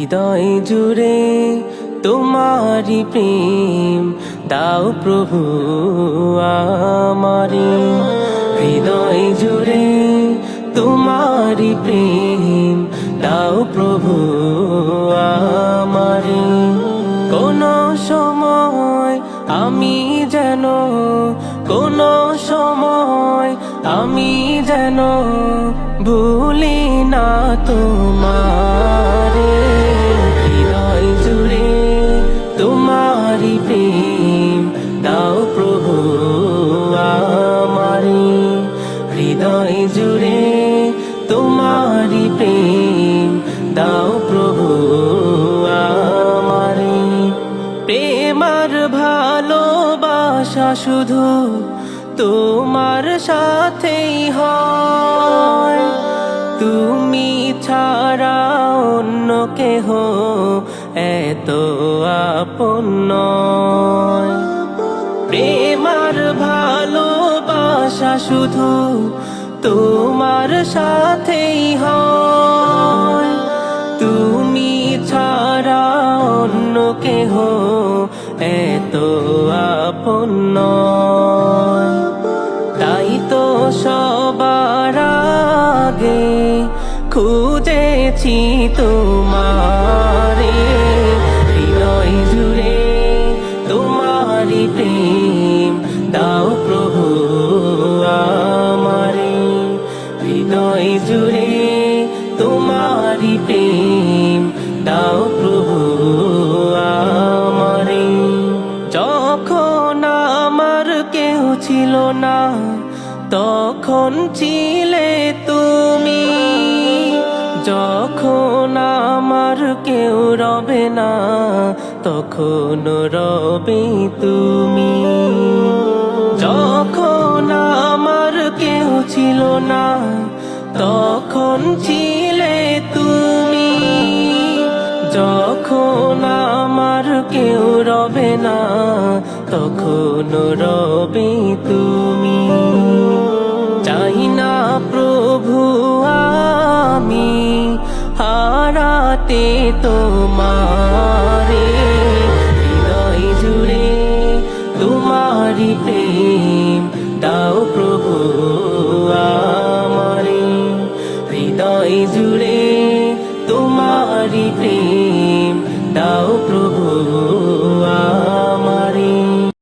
হৃদয় জুড়ে তোমারি প্রেম দাও প্রভু আমারে। হৃদয় জুড়ে তোমারি প্রেম দাও প্রভু আমারে। কোন সময় আমি যেন, কোন সময় আমি যেন ভুলি না তোমারে। হৃদয় জুড়ে তোমারি প্রেম দাও প্রভু আমারে। হৃদয় জুড়ে তোমারি প্রেম দাও প্রভু আমারে। প্রেম আর ভালোবাসা শুধু তোমার সাথেই হয়, তুমি ছাড়া অন্য কেহ এত আপন নয়। প্রেম আর ভালোবাসা শুধু তোমার সাথেই হয়, তুমি ছাড়া অন্য কেহ এত আপন নয়। তাই তো সবার আগে খুঁজেছি তোমারে। হৃদয় জুড়ে তোমারি প্রেম দাও প্রভু আমারে। হৃদয় জুড়ে তোমারি প্রেম দাও প্রভু আমারে। যখন আমার কেউ ছিল না তখন ছিলে তুমি, যখন আমার কেউ রবে না তখন রবে তুমি। যখন আমার কেউ ছিল না তখন ছিলে তুমি, যখন আমার কেউ রবে না তখন রবে তুমি। চাই না প্রভু আমি হারাতে তোমারে।